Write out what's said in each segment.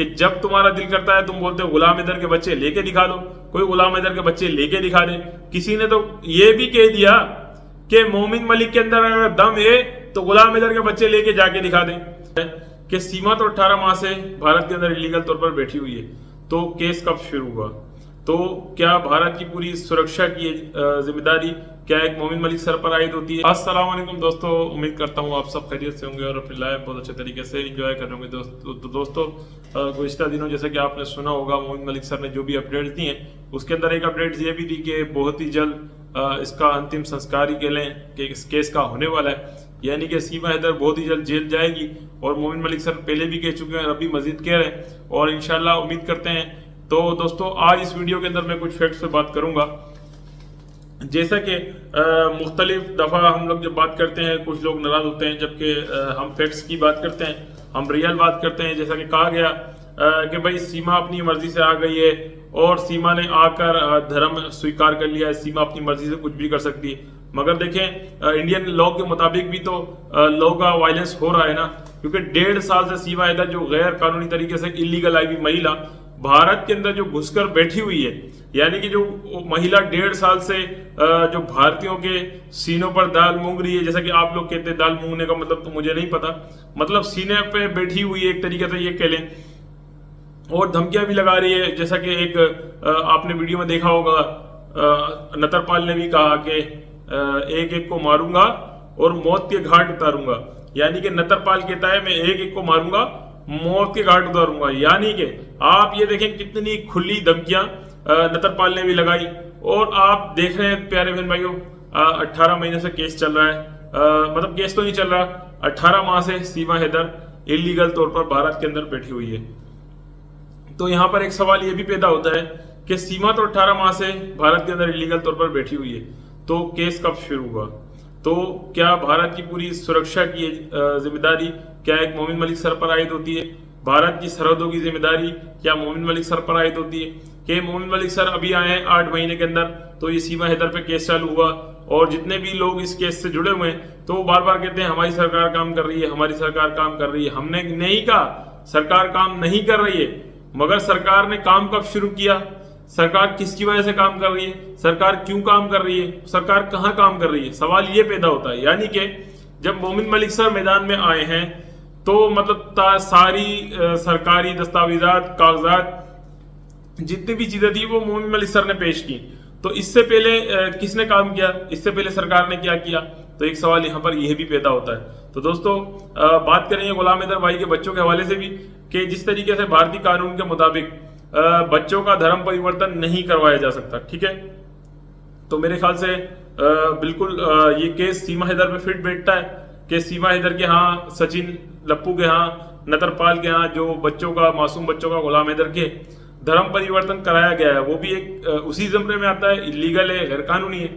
कि जब तुम्हारा दिल करता है तुम बोलते हो गुलाम हैदर के बच्चे लेके दिखा दो, कोई गुलाम हैदर के बच्चे लेके दिखा दे। किसी ने तो ये भी कह दिया कि मोमिन मलिक के अंदर अगर दम है तो गुलाम हैदर के बच्चे लेके जाके दिखा दे। कि सीमा तो 18 माह से भारत के अंदर इलीगल तौर पर बैठी हुई है, तो केस कब शुरू हुआ? तो क्या भारत की पूरी सुरक्षा की जिम्मेदारी क्या एक मोमिन मलिक सर पर आयद होती है? अस्सलाम वालेकुम दोस्तों, उम्मीद करता हूँ आप सब खैरियत से होंगे और अपनी लाइफ बहुत अच्छे तरीके से एंजॉय कर रहे होंगे। दोस्तों गुज़िश्ता दिनों जैसे कि आपने सुना होगा मोमिन मलिक सर ने जो भी अपडेट्स दी हैं, उसके अंदर एक अपडेट ये भी दी कि बहुत ही जल्द इसका अंतिम संस्कार ही कह लें कि इस केस का होने वाला है, यानी कि सीमा हैदर बहुत ही जल्द जेल जाएगी। और मोमिन मलिक सर पहले भी कह चुके हैं और अभी मजीद कह रहे हैं और इंशाल्लाह उम्मीद करते हैं। तो दोस्तों आज इस वीडियो के अंदर मैं कुछ फैक्ट्स पे बात करूंगा। जैसा कि मुख्तलिफ दफ़ा हम लोग जब बात करते हैं कुछ लोग नाराज होते हैं, जबकि हम फैक्ट्स की बात करते हैं, हम रियल बात करते हैं। जैसा कि कहा गया कि भाई सीमा अपनी मर्जी से आ गई है और सीमा ने आकर धर्म स्वीकार कर लिया है, सीमा अपनी मर्जी से कुछ भी कर सकती है। मगर देखें इंडियन लॉ के मुताबिक भी तो लॉ का वायलेंस हो रहा है ना, क्योंकि 1.5 साल से सीमा हैदर जो गैर कानूनी तरीके से इलीगल आई हुई महिला भारत के अंदर जो घुसकर बैठी हुई है, यानी कि जो महिला 1.5 साल से जो भारतीयों के सीनों पर दाल मूंग रही है, जैसा कि आप लोग कहते हैं दाल मूंगने का मतलब तो मुझे नहीं पता, मतलब सीने पे बैठी हुई है एक तरीके से ये कह लें, और धमकियां भी लगा रही है। जैसा कि एक आपने वीडियो में देखा होगा नतरपाल ने भी कहा कि एक एक को मारूंगा और मौत के घाट उतारूंगा, यानी कि नतरपाल कहता है मैं एक एक को मारूंगा मौत के घाट उतारूंगा। यानी कि आप ये देखें कितनी खुली धमकियां नतरपाल ने भी लगाई। और आप देख रहे हैं प्यारे बहन भाइयों 18 महीने से केस चल रहा है, मतलब केस तो नहीं चल रहा, 18 माह से सीमा हैदर इलीगल तौर पर भारत के अंदर बैठी हुई है। तो यहाँ पर एक सवाल ये भी पैदा होता है कि सीमा तो 18 माह से भारत के अंदर इलीगल तौर पर बैठी हुई है, तो केस कब शुरू हुआ? तो क्या भारत की पूरी सुरक्षा की जिम्मेदारी क्या एक मोमिन मलिक सर पर आयद होती है? भारत की सरहदों की जिम्मेदारी क्या मोमिन मलिक सर पर आयद होती है? कि मोमिन मलिक सर अभी आए हैं 8 महीने के अंदर, तो ये सीमा हैदर पे केस चालू हुआ और जितने भी लोग इस केस से जुड़े हुए हैं तो वो बार बार कहते हैं हमारी सरकार काम कर रही है, हमारी सरकार काम कर रही है। हमने नहीं कहा सरकार काम नहीं कर रही है, मगर सरकार ने काम कब शुरू किया? सरकार किसकी वजह से काम कर रही है? सरकार क्यों काम कर रही है? सरकार कहाँ काम कर रही है? सवाल ये पैदा होता है। यानी कि जब मोमिन मलिक सर मैदान में आए हैं तो मतलब सारी सरकारी दस्तावेजात कागजात जितनी भी चीजें थी वो मोमिन मलिक सर ने पेश की। तो इससे पहले किसने काम किया? इससे पहले सरकार ने क्या किया? तो एक सवाल यहाँ पर यह भी पैदा होता है। तो दोस्तों बात करेंगे गुलाम हैदर भाई के बच्चों के हवाले से भी कि जिस तरीके से भारतीय कानून के मुताबिक बच्चों का धर्म परिवर्तन नहीं करवाया जा सकता, ठीक है। तो मेरे ख्याल से बिल्कुल ये केस सीमा हैदर पे फिट बैठता है कि सीमा हैदर के यहाँ, सचिन लप्पू के यहाँ, नतरपाल के यहाँ जो बच्चों का, मासूम बच्चों का गुलाम हैदर के धर्म परिवर्तन कराया गया है, वो भी एक उसी जमरे में आता है, इलीगल है, गैर कानूनी है।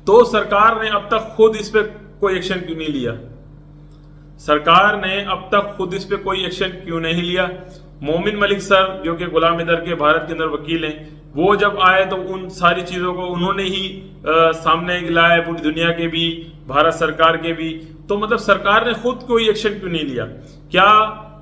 तो सरकार ने अब तक खुद इस पे कोई एक्शन क्यों नहीं लिया? सरकार ने अब तक खुद इस पे कोई एक्शन क्यों नहीं लिया? मोमिन मलिक सर जो कि गुलाम हैदर के भारत के अंदर वकील हैं, वो जब आए तो उन सारी चीजों को उन्होंने ही सामने लाया, पूरी दुनिया के भी, भारत सरकार के भी। तो मतलब सरकार ने खुद कोई एक्शन क्यों नहीं लिया? क्या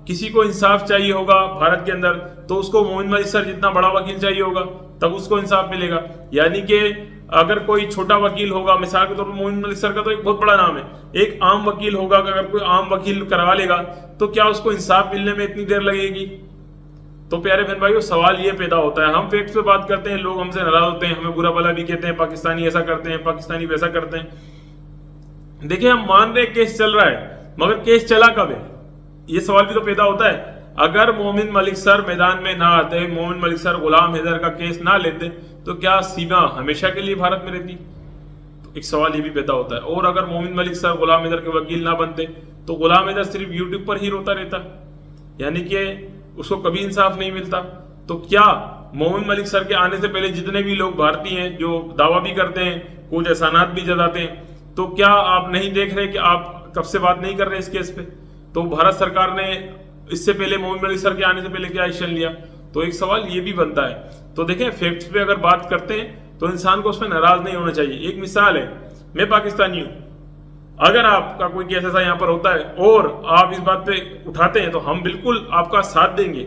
किसी को इंसाफ चाहिए होगा भारत के अंदर तो उसको मोमिन मलिक सर जितना बड़ा वकील चाहिए होगा, तब उसको इंसाफ मिलेगा। यानी कि अगर कोई छोटा वकील होगा, मिसाल के तौर पर मोमिन मलिक सर का तो एक बहुत बड़ा नाम है, एक आम वकील होगा, अगर कोई आम वकील करवा लेगा तो क्या उसको इंसाफ मिलने में इतनी देर लगेगी? तो प्यारे बहन भाइयों सवाल ये पैदा होता है। हम फैक्ट्स पे बात करते हैं, लोग हमसे नाराज होते हैं, हमें बुरा भला भी कहते हैं, पाकिस्तानी ऐसा करते हैं, पाकिस्तानी वैसा करते हैं। देखिए हम मान रहे हैं केस चल रहा है, मगर केस चला कब है? ये सवाल भी तो पैदा होता है। अगर मोमिन मलिक सर मैदान में ना आते, मोमिन मलिक सर गुलाम हैदर का केस ना लेते, तो क्या सीमा हमेशा के लिए भारत में रहती? तो एक सवाल ये भी पैदा होता है। और अगर मोमिन मलिक सर गुलाम हैदर के वकील ना बनते तो गुलाम हैदर सिर्फ यूट्यूब पर ही रोता रहता, यानी कि उसको कभी इंसाफ नहीं मिलता। तो क्या मोमिन मलिक सर के आने से पहले जितने भी लोग भारतीय हैं जो दावा भी करते हैं, कुछ एहसानात भी जताते हैं, तो क्या आप नहीं देख रहे कि आप कब से बात नहीं कर रहे इस केस पे? तो भारत सरकार ने इससे पहले मोमिन मलिक सर के आने से पहले क्या एक्शन लिया? तो एक सवाल ये भी बनता है। तो देखें फैक्ट्स पे अगर बात करते हैं तो इंसान को उसमें नाराज नहीं होना चाहिए। एक मिसाल है, मैं पाकिस्तानी हूँ, अगर आपका कोई केस ऐसा यहाँ पर होता है और आप इस बात पे उठाते हैं तो हम बिल्कुल आपका साथ देंगे।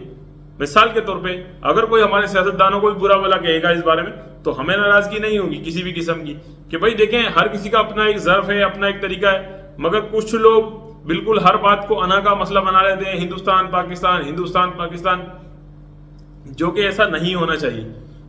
मिसाल के तौर पे अगर कोई हमारे सियासतदानों को भी बुरा भला कहेगा इस बारे में तो हमें नाराजगी नहीं होगी किसी भी किस्म की, कि भाई देखें हर किसी का अपना एक ज़र्फ है, अपना एक तरीका है। मगर कुछ लोग बिल्कुल हर बात को अना का मसला बना लेते हैं, हिंदुस्तान पाकिस्तान हिंदुस्तान पाकिस्तान, जो कि ऐसा नहीं होना चाहिए।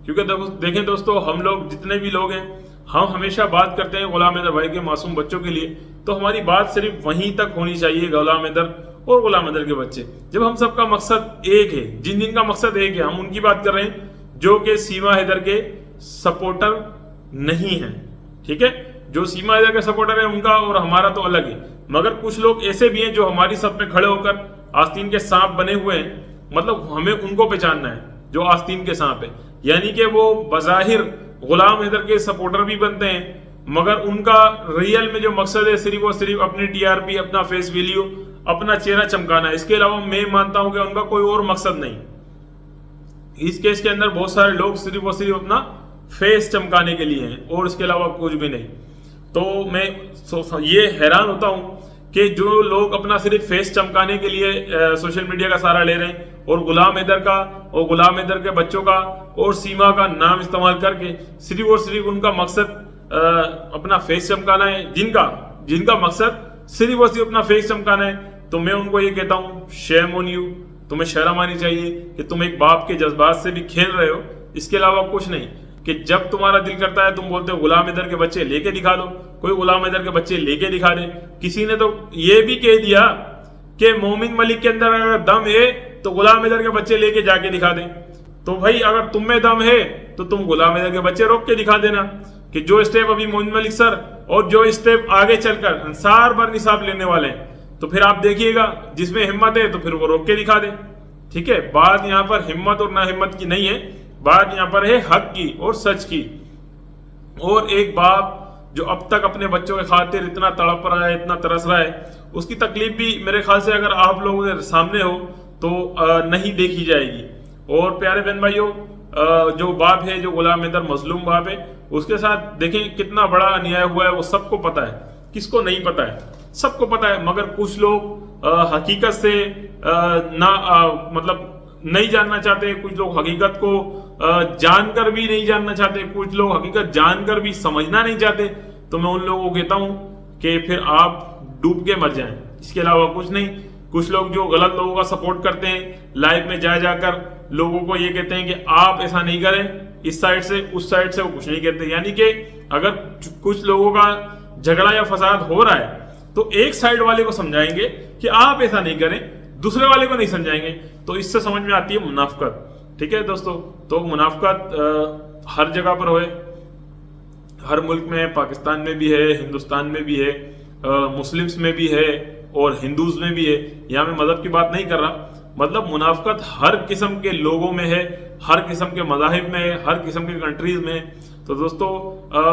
क्योंकि देखें दोस्तों, हम लोग जितने भी लोग हैं हम हमेशा बात करते हैं गुलाम हैदर भाई के मासूम बच्चों के लिए, तो हमारी बात सिर्फ वहीं तक होनी चाहिए, गुलाम हैदर और गुलाम हैदर के बच्चे। जब हम सबका मकसद एक है, जिन जिन का मकसद एक है, हम उनकी बात कर रहे हैं जो कि सीमा हैदर के सपोर्टर नहीं है। ठीक है, जो सीमा हैदर के सपोर्टर है उनका और हमारा तो अलग है। मगर कुछ लोग ऐसे भी हैं जो हमारी सब में खड़े होकर आस्तीन के सांप बने हुए हैं, मतलब हमें उनको पहचानना है जो आस्तीन के सांप है। यानी कि वो बज़ाहिर गुलाम हैदर के सपोर्टर भी बनते हैं मगर उनका रियल में जो मकसद है सिर्फ और सिर्फ अपनी टीआरपी, अपना फेस वैल्यू, अपना चेहरा चमकाना है। इसके अलावा मैं मानता हूं कि उनका कोई और मकसद नहीं। इस केस के अंदर बहुत सारे लोग सिर्फ और सिर्फ अपना फेस चमकाने के लिए हैं और इसके अलावा कुछ भी नहीं। तो मैं ये हैरान होता हूं कि जो लोग अपना सिर्फ फेस चमकाने के लिए सोशल मीडिया का सहारा ले रहे हैं और गुलाम हैदर का और गुलाम हैदर के बच्चों का और सीमा का नाम इस्तेमाल करके सिर्फ और सिर्फ उनका मकसद अपना फेस चमकाना है, जिनका मकसद सिर्फ और सिर्फ अपना फेस चमकाना है, तो मैं उनको ये कहता हूँ शेम ऑन यू, तुम्हें शर्म आनी चाहिए कि तुम एक बाप के जज्बात से भी खेल रहे हो। इसके अलावा कुछ नहीं, कि जब तुम्हारा दिल करता है तुम बोलते हो गुलाम हैदर के बच्चे लेके दिखा दो, कोई गुलाम हैदर के बच्चे लेके दिखा दे। किसी ने तो ये भी कह दिया कि मोमिन मलिक के अंदर अगर दम है तो गुलाम हैदर के बच्चे लेके जाके दिखा दे। तो भाई अगर तुम में दम है तो तुम गुलाम हैदर के बच्चे रोक के दिखा देना कि जो स्टेप अभी मोमिन मलिक सर और जो स्टेप आगे चलकर अंसार पर निसाब लेने वाले हैं, तो फिर आप देखिएगा जिसमें हिम्मत है तो फिर वो रोक के दिखा दे। ठीक है, बात यहाँ पर हिम्मत और ना हिम्मत की नहीं है, बात यहाँ पर है हक की और सच की। और एक बाप जो अब तक अपने बच्चों के खातिर इतना तड़प रहा है, इतना तरस रहा है, उसकी तकलीफ भी मेरे ख्याल से अगर आप लोगों के सामने हो तो नहीं देखी जाएगी। और प्यारे बहन भाइयों, जो बाप है, जो गुलाम हैदर मजलूम बाप है, उसके साथ देखें कितना बड़ा अन्याय हुआ है, वो सबको पता है। किसको नहीं पता है? सबको पता है। मगर कुछ लोग हकीकत से मतलब नहीं जानना चाहते, कुछ लोग हकीकत को जानकर भी नहीं जानना चाहते, कुछ लोग हकीकत जानकर भी समझना नहीं चाहते। तो मैं उन लोगों को कहता हूं कि फिर आप डूब के मर जाएं, इसके अलावा कुछ नहीं। कुछ लोग जो गलत लोगों का सपोर्ट करते हैं, लाइव में जा जाकर लोगों को ये कहते हैं कि आप ऐसा नहीं करें, इस साइड से उस साइड से, वो कुछ नहीं कहते। यानी कि अगर कुछ लोगों का झगड़ा या फसाद हो रहा है तो एक साइड वाले को समझाएंगे कि आप ऐसा नहीं करें, दूसरे वाले को नहीं समझाएंगे। तो इससे समझ में आती है मुनाफकत। ठीक है दोस्तों, तो मुनाफकत हर जगह पर होए, हर मुल्क में, पाकिस्तान में भी है, हिंदुस्तान में भी है, मुस्लिम्स में भी है और हिंदूज में भी है। यहाँ मैं मजहब की बात नहीं कर रहा, मतलब मुनाफकत हर किस्म के लोगों में है, हर किस्म के मज़ाहिब में है, हर किस्म के कंट्रीज में है। तो दोस्तों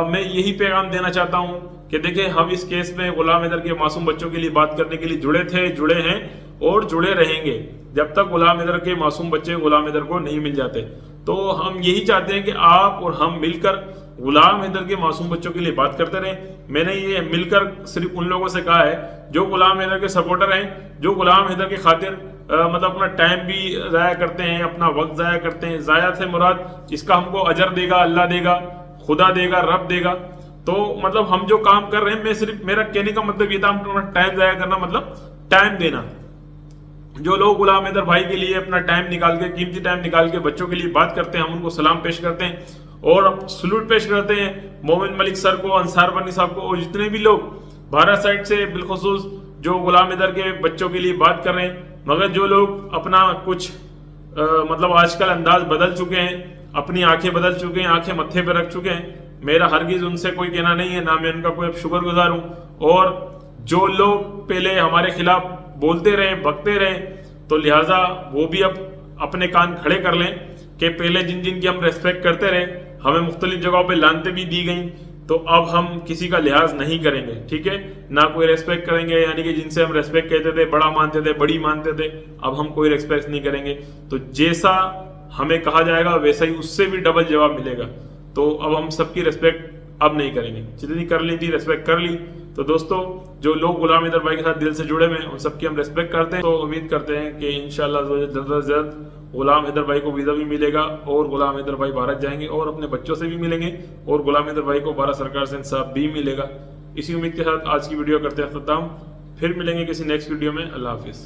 मैं यही पैगाम देना चाहता हूँ कि देखिए, हम इस केस में गुलाम हैदर के मासूम बच्चों के लिए बात करने के लिए जुड़े थे, जुड़े हैं और जुड़े रहेंगे जब तक गुलाम हैदर के मासूम बच्चे गुलाम हैदर को नहीं मिल जाते। तो हम यही चाहते हैं कि आप और हम मिलकर गुलाम हैदर के मासूम बच्चों के लिए बात करते रहें। मैंने ये मिलकर सिर्फ उन लोगों से कहा है जो गुलाम हैदर के सपोर्टर हैं, जो गुलाम हैदर के खातिर मतलब अपना टाइम भी ज़ाया करते हैं, अपना वक्त ज़ाया करते हैं। ज़ाया से मुराद इसका हमको अजर देगा, अल्लाह देगा, खुदा देगा, रब देगा। तो मतलब हम जो काम कर रहे हैं, मैं सिर्फ, मेरा कहने का मतलब ये था, हम अपना टाइम ज़ाया करना मतलब टाइम देना। जो लोग गुलाम हैदर भाई के लिए अपना टाइम निकाल के, कीमती टाइम निकाल के बच्चों के लिए बात करते हैं, हम उनको सलाम पेश करते हैं और सलूट पेश करते हैं मोमिन मलिक सर को, अंसार बनी साहब को और जितने भी लोग भारत साइड से बिलखुसूस जो गुलाम हैदर के बच्चों के लिए बात कर रहे हैं। मगर जो लोग अपना कुछ मतलब आजकल अंदाज बदल चुके हैं, अपनी आंखें बदल चुके हैं, आंखें मत्थे पर रख चुके हैं, मेरा हरगिज उनसे कोई कहना नहीं है, ना मैं उनका कोई शुक्रगुजार हूँ। और जो लोग पहले हमारे खिलाफ बोलते रहे, बकते रहे, तो लिहाजा वो भी अब अपने कान खड़े कर लें कि पहले जिन जिन की हम रेस्पेक्ट करते रहे, हमें मुख्तलिफ जगहों पे लानते भी दी गई, तो अब हम किसी का लिहाज नहीं करेंगे। ठीक है, ना कोई रेस्पेक्ट करेंगे, यानी कि जिनसे हम रेस्पेक्ट कहते थे, बड़ा मानते थे, बड़ी मानते थे, अब हम कोई रेस्पेक्ट नहीं करेंगे। तो जैसा हमें कहा जाएगा वैसा ही उससे भी डबल जवाब मिलेगा। तो अब हम सबकी रेस्पेक्ट अब नहीं करेंगे। जितनी कर ली थी रिस्पेक्ट कर ली। तो दोस्तों जो लोग गुलाम हैदर भाई के साथ दिल से जुड़े हुए हैं उन सबकी हम रिस्पेक्ट करते हैं। तो उम्मीद करते हैं कि इंशाल्लाह जल्द से जल्द गुलाम हैदर भाई को वीज़ा भी मिलेगा और गुलाम हैदर भाई भारत जाएंगे और अपने बच्चों से भी मिलेंगे और गुलाम हैदर भाई को भारत सरकार से इंसाफ भी मिलेगा। इसी उम्मीद के साथ आज की वीडियो करते हैं खत्म। फिर मिलेंगे किसी नेक्स्ट वीडियो में। अल्लाह हाफिज़।